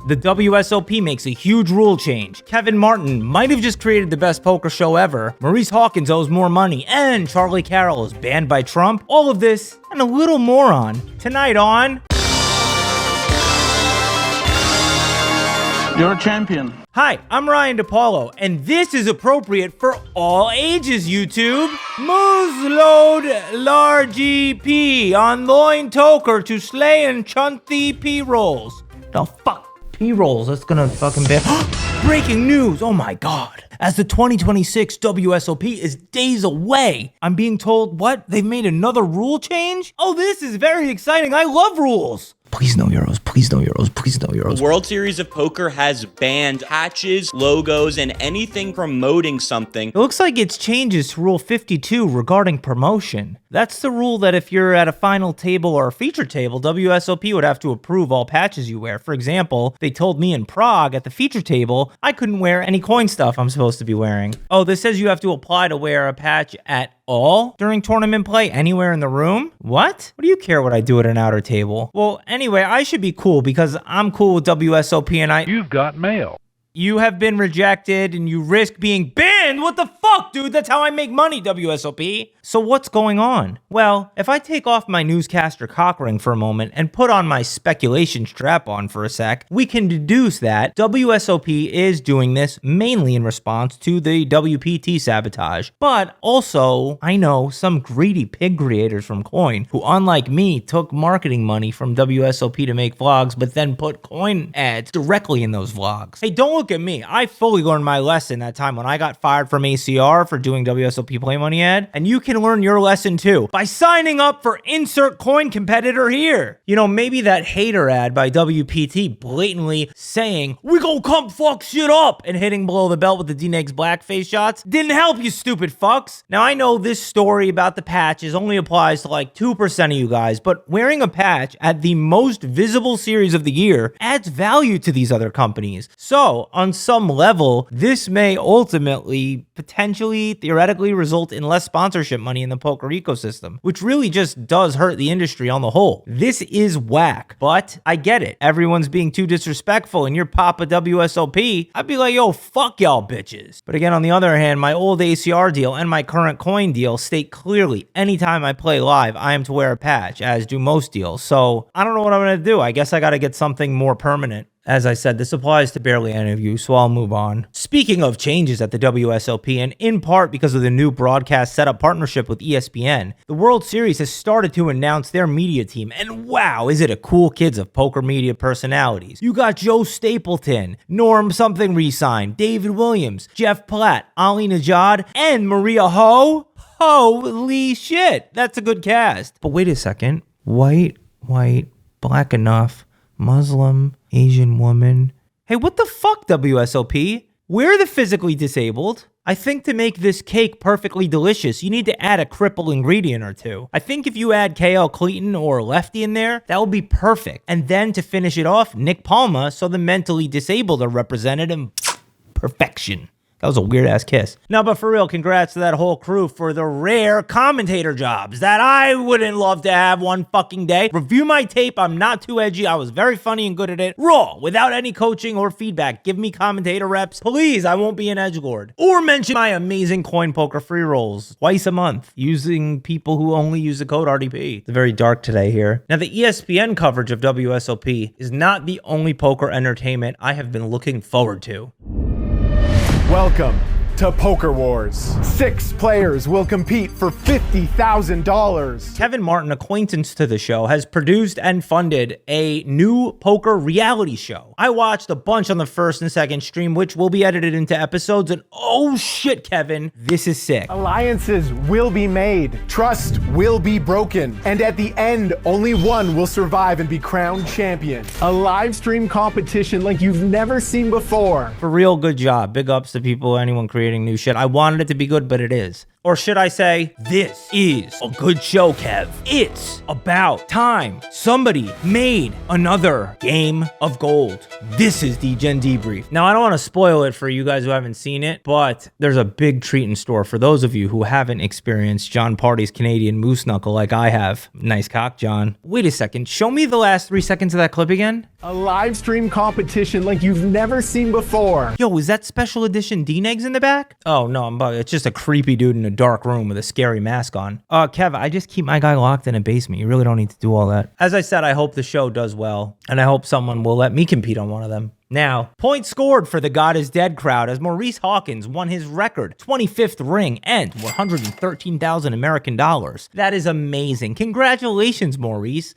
The WSOP makes a huge rule change. Kevin Martin might have just created the best poker show ever. Maurice Hawkins owes more money, and Charlie Carroll is banned by Trump. All of this and a little more on tonight on... You're a champion. Hi, I'm Ryan Depaulo, and this is appropriate for all ages, YouTube. Muslode largy P on loin toker to slay and chunty P-rolls. The fuck? P-rolls, that's gonna fucking be... Breaking news, oh my god. As the 2026 WSOP is days away, I'm being told, what? They've made another rule change? Oh, this is very exciting. I love rules. Please no Euros, please no Euros, please no Euros. The World Series of Poker has banned patches, logos, and anything promoting something. It looks like it's changes to Rule 52 regarding promotion. That's the rule that if you're at a final table or a feature table, WSOP would have to approve all patches you wear. For example, they told me in Prague at the feature table, I couldn't wear any coin stuff I'm supposed to be wearing. Oh, this says you have to apply to wear a patch at all during tournament play anywhere in the room? What? What do you care what I do at an outer table? Well, anyway, I should be cool because I'm cool with WSOP and You've got mail. You have been rejected and you risk being banned? What the fuck, dude? That's how I make money, WSOP. So what's going on? Well, if I take off my newscaster cock ring for a moment and put on my speculation strap on for a sec, we can deduce that WSOP is doing this mainly in response to the WPT sabotage. But also, I know some greedy pig creators from Coin who, unlike me, took marketing money from WSOP to make vlogs, but then put coin ads directly in those vlogs. Hey, don't look at me. I fully learned my lesson that time when I got fired from ACR for doing WSOP Play Money ad, and you can learn your lesson too by signing up for insert coin competitor here. You know, maybe that hater ad by WPT blatantly saying, we gon' come fuck shit up, and hitting below the belt with the D-Negs blackface shots didn't help, you stupid fucks. Now, I know this story about the patches only applies to like 2% of you guys, but wearing a patch at the most visible series of the year adds value to these other companies. So, on some level, this may ultimately, potentially, theoretically result in less sponsorship money in the poker ecosystem, which really just does hurt the industry on the whole. This is whack, but I get it. Everyone's being too disrespectful and you're Papa WSOP. I'd be like, yo, fuck y'all bitches. But again, on the other hand, my old ACR deal and my current coin deal state clearly anytime I play live, I am to wear a patch, as do most deals. So I don't know what I'm going to do. I guess I got to get something more permanent. As I said, this applies to barely any of you, so I'll move on. Speaking of changes at the WSOP, and in part because of the new broadcast setup partnership with ESPN, the World Series has started to announce their media team, and wow, is it a cool kids of poker media personalities. You got Joe Stapleton, Norm something re-signed, David Williams, Jeff Platt, Ali Najad, and Maria Ho. Holy shit, that's a good cast. But wait a second, white, black enough, Muslim, Asian woman. Hey, what the fuck, WSOP? We're the physically disabled. I think to make this cake perfectly delicious, you need to add a cripple ingredient or two. I think if you add KL Cleaton or Lefty in there, that would be perfect. And then to finish it off, Nick Palma, so the mentally disabled are represented in perfection. That was a weird-ass kiss. No, but for real, congrats to that whole crew for the rare commentator jobs that I wouldn't love to have one fucking day. Review my tape. I'm not too edgy. I was very funny and good at it. Raw, without any coaching or feedback. Give me commentator reps. Please, I won't be an edgelord. Or mention my amazing coin poker free rolls twice a month using people who only use the code RDP. It's very dark today here. Now, the ESPN coverage of WSOP is not the only poker entertainment I have been looking forward to. Welcome to Poker Wars. 6 players will compete for $50,000. Kevin Martin, acquaintance to the show, has produced and funded a new poker reality show. I watched a bunch on the first and second stream, which will be edited into episodes, and oh shit, Kevin, this is sick. Alliances will be made. Trust will be broken. And at the end, only one will survive and be crowned champion. A live stream competition like you've never seen before. For real, good job. Big ups to people, anyone creating new shit. I wanted it to be good, but it is. Or should I say, this is a good show, Kev. It's about time somebody made another game of gold. This is DGen Debrief. Now, I don't want to spoil it for you guys who haven't seen it, but there's a big treat in store for those of you who haven't experienced John Party's Canadian Moose Knuckle like I have. Nice cock, John. Wait a second. Show me the last 3 seconds of that clip again. A live stream competition like you've never seen before. Yo, is that special edition D-Eggs in the back? Oh, no, I'm bugging. It's just a creepy dude in a dark room with a scary mask on. Kev, I just keep my guy locked in a basement. You really don't need to do all that. As I said, I hope the show does well, and I hope someone will let me compete on one of them. Now, points scored for the God is Dead crowd as Maurice Hawkins won his record 25th ring and 113,000 American dollars. That is amazing. Congratulations, Maurice.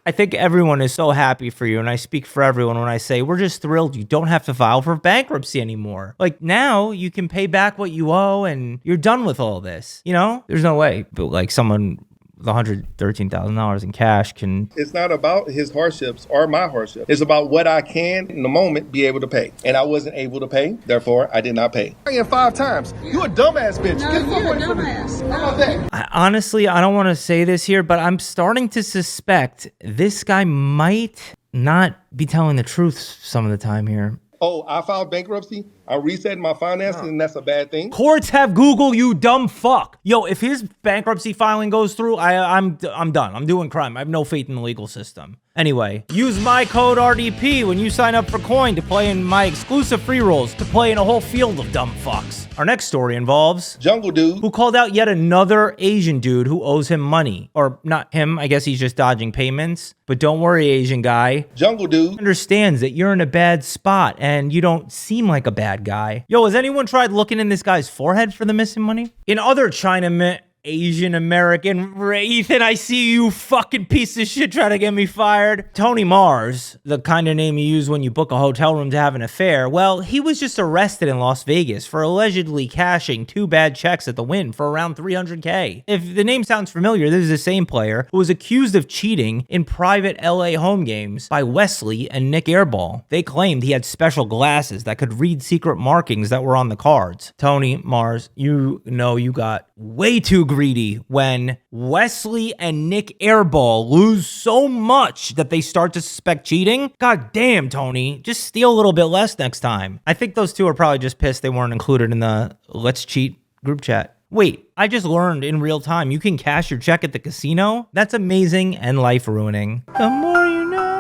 I think everyone is so happy for you, and I speak for everyone when I say we're just thrilled you don't have to file for bankruptcy anymore. Like, now you can pay back what you owe, and you're done with all this. You know? There's no way, but like someone with $113,000 in cash can... It's not about his hardships or my hardship. It's about what I can, in the moment, be able to pay. And I wasn't able to pay, therefore, I did not pay. 5 times. You a dumbass bitch. No, Get the fuck you're a away from me. dumbass. How about that? Honestly, I don't want to say this here, but I'm starting to suspect this guy might not be telling the truth some of the time here. Oh, I filed bankruptcy. I reset my finances, and that's a bad thing. Courts have Google, you dumb fuck. Yo, if his bankruptcy filing goes through, I'm done. I'm doing crime. I have no faith in the legal system. Anyway, use my code RDP when you sign up for Coin to play in my exclusive free rolls to play in a whole field of dumb fucks. Our next story involves Jungle Dude. who called out yet another Asian dude who owes him money. Or not him, I guess he's just dodging payments. But don't worry, Asian guy. Jungle Dude. Understands that you're in a bad spot and you don't seem like a bad guy. Yo, has anyone tried looking in this guy's forehead for the missing money? In other Chinaman, Asian American, Ethan, I see you fucking piece of shit trying to get me fired. Tony Mars, the kind of name you use when you book a hotel room to have an affair, well, he was just arrested in Las Vegas for allegedly cashing 2 bad checks at the Wynn for around $300K. If the name sounds familiar, this is the same player who was accused of cheating in private LA home games by Wesley and Nick Airball. They claimed he had special glasses that could read secret markings that were on the cards. Tony Mars, you know you got way too greedy when Wesley and Nick Airball lose so much that they start to suspect cheating. God damn, Tony, just steal a little bit less next time. I think those two are probably just pissed they weren't included in the Let's Cheat group chat. Wait, I just learned in real time you can cash your check at the casino? That's amazing and life-ruining. The more you know.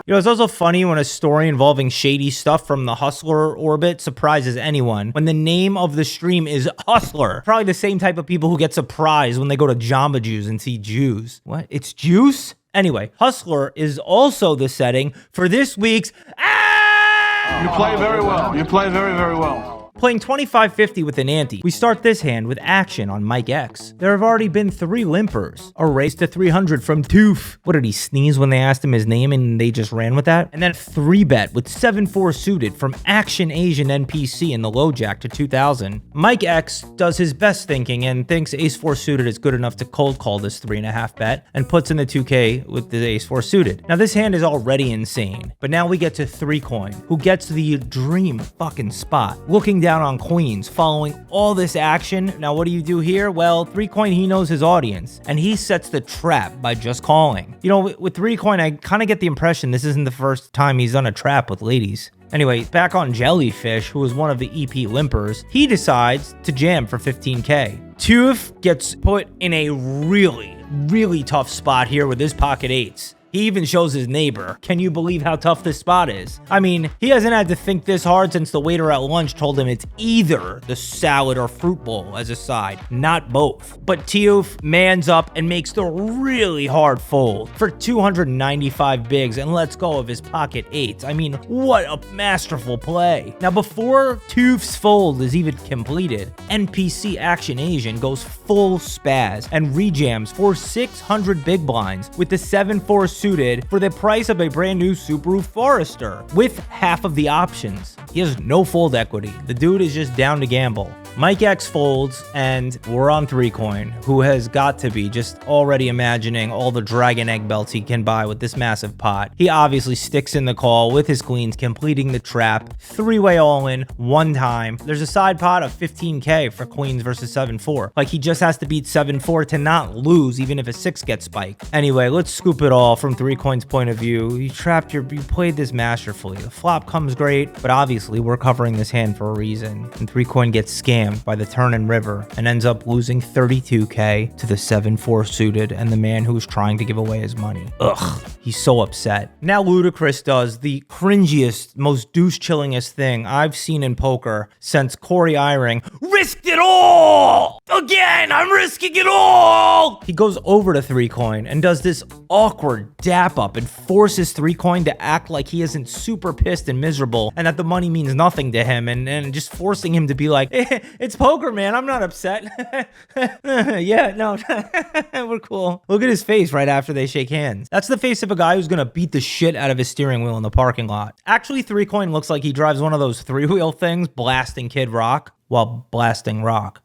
You know, it's also funny when a story involving shady stuff from the Hustler orbit surprises anyone when the name of the stream is Hustler. Probably the same type of people who get surprised when they go to Jamba Juice and see Jews. What? It's juice? Anyway, Hustler is also the setting for this week's... You play very well. You play very, very well. Playing 25-50 with an ante, we start this hand with action on Mike X. There have already been 3 limpers. A race to 300 from Toof. What, did he sneeze when they asked him his name and they just ran with that? And then a 3-bet with 7-4 suited from Action Asian NPC in the low jack to 2000. Mike X does his best thinking and thinks Ace-4 suited is good enough to cold call this 3.5 bet and puts in the 2K with the Ace-4 suited. Now this hand is already insane, but now we get to 3 Coin, who gets the dream fucking spot. Looking down on queens, following all this action. Now what do you do here? Well, 3 Coin, he knows his audience, and he sets the trap by just calling. You know, with 3 Coin, I kind of get the impression this isn't the first time he's done a trap with ladies. Anyway, back on Jellyfish, who was one of the EP limpers, he decides to jam for 15K. Toof gets put in a really tough spot here with his pocket 8s. He even shows his neighbor. Can you believe how tough this spot is? I mean, he hasn't had to think this hard since the waiter at lunch told him it's either the salad or fruit bowl as a side, not both. But Tiouf mans up and makes the really hard fold for 295 bigs and lets go of his pocket 8s. I mean, what a masterful play. Now, before Tiouf's fold is even completed, NPC Action Asian goes full spaz and rejams for 600 big blinds with the 7-4 suited for the price of a brand new Subaru Forester with half of the options. He has no fold equity. The dude is just down to gamble. Mike X folds, and we're on 3 Coin, who has got to be just already imagining all the dragon egg belts he can buy with this massive pot. He obviously sticks in the call with his queens, completing the trap. 3-way all-in, 1 time. There's a side pot of 15K for queens versus 7-4. Like, he just has to beat 7-4 to not lose, even if a 6 gets spiked. Anyway, let's scoop it all from 3 Coin's point of view. You played this masterfully. The flop comes great, but obviously we're covering this hand for a reason, and 3 Coin gets scammed slammed by the turn-in river and ends up losing 32K to the 7-4 suited and the man who was trying to give away his money. Ugh, he's so upset. Now Ludacris does the cringiest, most douche-chillingest thing I've seen in poker since Corey Eyring risked it all! Again, I'm risking it all! He goes over to 3Coin and does this awkward dap up and forces 3Coin to act like he isn't super pissed and miserable and that the money means nothing to him and just forcing him to be like, it's poker, man, I'm not upset. Yeah, no, we're cool. Look at his face right after they shake hands. That's the face of a guy who's gonna beat the shit out of his steering wheel in the parking lot. Actually, 3Coin looks like he drives one of those three-wheel things blasting Kid Rock while blasting rock.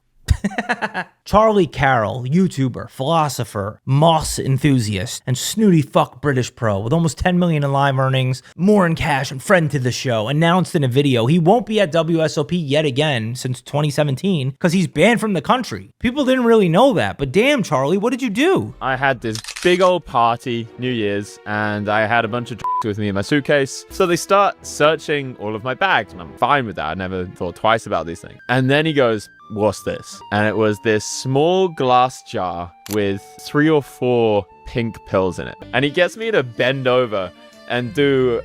Charlie Carroll, YouTuber, philosopher, moss enthusiast, and snooty fuck British pro with almost 10 million in live earnings, more in cash and friend to the show, announced in a video he won't be at WSOP yet again since 2017 because he's banned from the country. People didn't really know that, but damn, Charlie, what did you do? I had this big old party, New Year's, and I had a bunch of with me in my suitcase. So they start searching all of my bags, and I'm fine with that. I never thought twice about these things. And then he goes, what's this? And it was this small glass jar with 3 or 4 pink pills in it. And he gets me to bend over and do...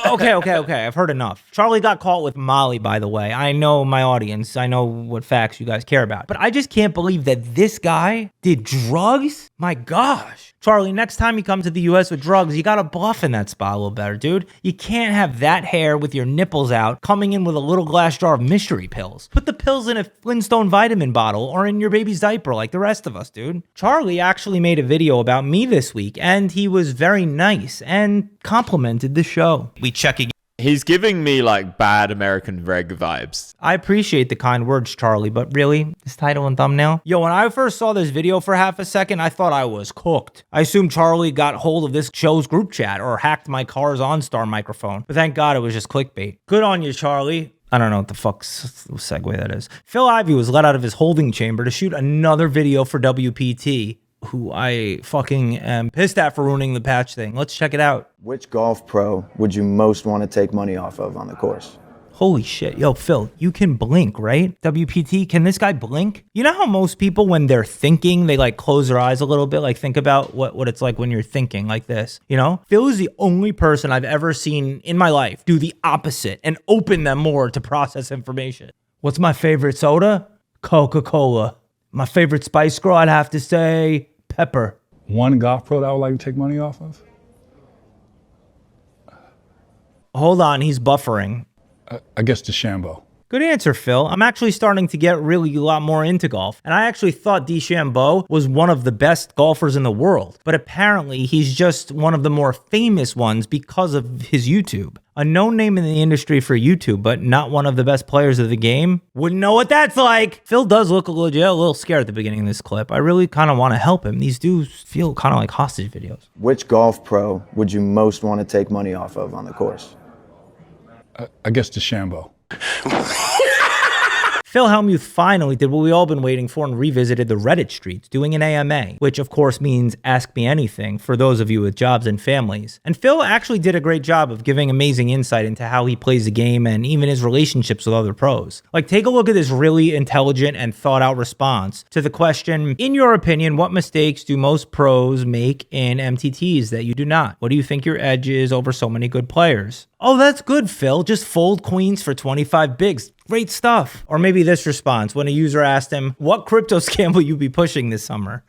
Okay. I've heard enough. Charlie got caught with Molly, by the way. I know my audience. I know what facts you guys care about. But I just can't believe that this guy did drugs? My gosh. Charlie, next time you come to the US with drugs, you gotta bluff in that spot a little better, dude. You can't have that hair with your nipples out coming in with a little glass jar of mystery pills. Put the pills in a Flintstone vitamin bottle or in your baby's diaper like the rest of us, dude. Charlie actually made a video about me this week, and he was very nice and complimented the show. We check again. He's giving me like bad American reg vibes. I appreciate the kind words, Charlie, but really, this title and thumbnail? Yo, when I first saw this video for half a second, I thought I was cooked. I assumed Charlie got hold of this show's group chat or hacked my car's OnStar microphone. But thank God it was just clickbait. Good on you, Charlie. I don't know what the fuck's segue that is. Phil Ivey was let out of his holding chamber to shoot another video for WPT, who I fucking am pissed at for ruining the patch thing. Let's check it out. Which golf pro would you most want to take money off of on the course? Holy shit. Yo, Phil, you can blink, right? WPT, can this guy blink? You know how most people, when they're thinking, they like close their eyes a little bit, like think about what it's like when you're thinking like this, you know? Phil is the only person I've ever seen in my life do the opposite and open them more to process information. What's my favorite soda? Coca-Cola. My favorite Spice Girl, I'd have to say Pepper. One golf pro that I would like to take money off of? Hold on, he's buffering. I guess DeChambeau. Good answer, Phil. I'm actually starting to get really a lot more into golf, and I actually thought DeChambeau was one of the best golfers in the world, but apparently he's just one of the more famous ones because of his YouTube. A known name in the industry for YouTube, but not one of the best players of the game. Wouldn't know what that's like. Phil does look a little scared at the beginning of this clip. I really kind of want to help him. These dudes feel kind of like hostage videos. Which golf pro would you most want to take money off of on the course? I guess DeChambeau. Phil Hellmuth finally did what we all been waiting for and revisited the Reddit streets, doing an AMA, which of course means Ask Me Anything for those of you with jobs and families. And Phil actually did a great job of giving amazing insight into how he plays the game and even his relationships with other pros. Like, take a look at this really intelligent and thought out response to the question, in your opinion, what mistakes do most pros make in MTTs that you do not? What do you think your edge is over so many good players? Oh, that's good, Phil. Just fold queens for 25 bigs. Great stuff. Or maybe this response when a user asked him, what crypto scam will you be pushing this summer?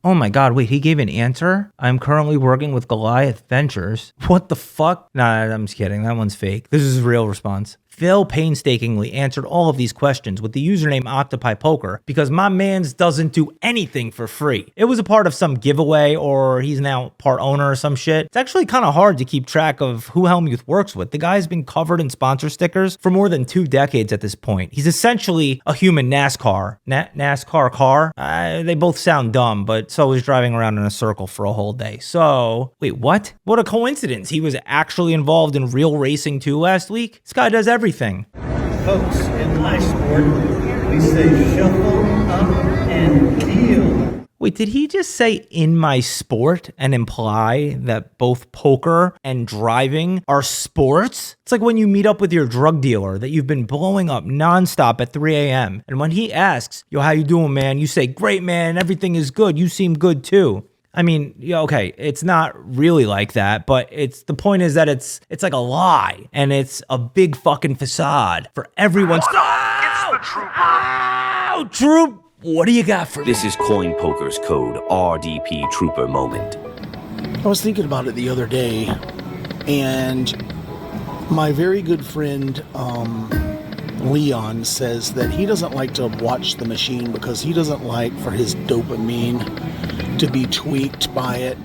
Oh my God, wait, he gave an answer? I'm currently working with Goliath Ventures. What the fuck? Nah, I'm just kidding. That one's fake. This is a real response. Phil painstakingly answered all of these questions with the username Octopi Poker because my mans doesn't do anything for free. It was a part of some giveaway or he's now part owner or some shit. It's actually kind of hard to keep track of who Hellmuth works with. The guy's been covered in sponsor stickers for more than 2 decades at this point. He's essentially a human NASCAR. NASCAR car? They both sound dumb, but so is driving around in a circle for a whole day. So, wait, what? What a coincidence. He was actually involved in real racing too last week? This guy does everything. Folks, in my sport, we say shuffle up and deal. Wait, did he just say in my sport and imply that both poker and driving are sports? It's like when you meet up with your drug dealer that you've been blowing up nonstop at 3 a.m. And when he asks, yo, how you doing, man? You say, great, man. Everything is good. You seem good too. I mean, yeah, okay, it's not really like that, but the point is that it's like a lie, and it's a big fucking facade for everyone's. It's the Trooper. Oh, Troop, what do you got for me? This is Coin Poker's code RDP Trooper moment. I was thinking about it the other day, and my very good friend Leon says that he doesn't like to watch the machine because he doesn't like for his dopamine to be tweaked by it.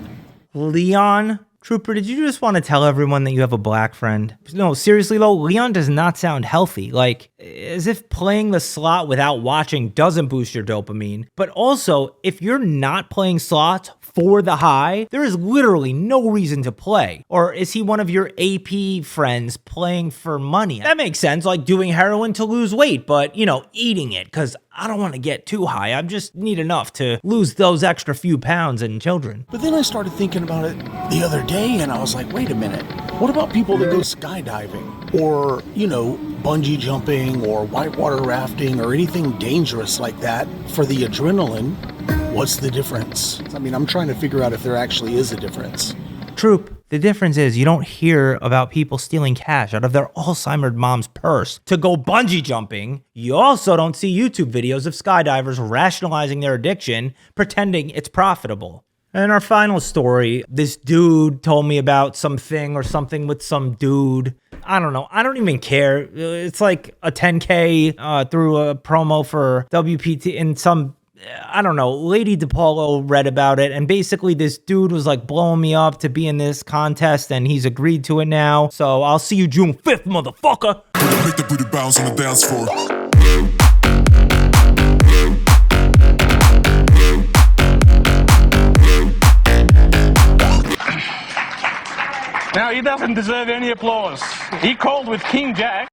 Leon? Trooper, did you just want to tell everyone that you have a black friend? No, seriously though, Leon does not sound healthy. Like, as if playing the slot without watching doesn't boost your dopamine. But also, if you're not playing slots for the high, there is literally no reason to play. Or is he one of your AP friends playing for money? That makes sense, like doing heroin to lose weight, but, eating it, because I don't want to get too high. I just need enough to lose those extra few pounds in children. But then I started thinking about it the other day, and I was like, wait a minute. What about people that go skydiving or, bungee jumping or whitewater rafting or anything dangerous like that for the adrenaline? What's the difference? I mean, I'm trying to figure out if there actually is a difference. Troop, the difference is you don't hear about people stealing cash out of their Alzheimer's mom's purse to go bungee jumping. You also don't see YouTube videos of skydivers rationalizing their addiction, pretending it's profitable. And our final story, this dude told me about something or something with some dude. I don't know. I don't even care. It's like a 10K through a promo for WPT and some, I don't know, Lady Depaulo read about it, and basically this dude was like blowing me up to be in this contest, and he's agreed to it now. So I'll see you June 5th, motherfucker. Make the booty bounce on the dance floor. Now, he doesn't deserve any applause. He called with King Jack.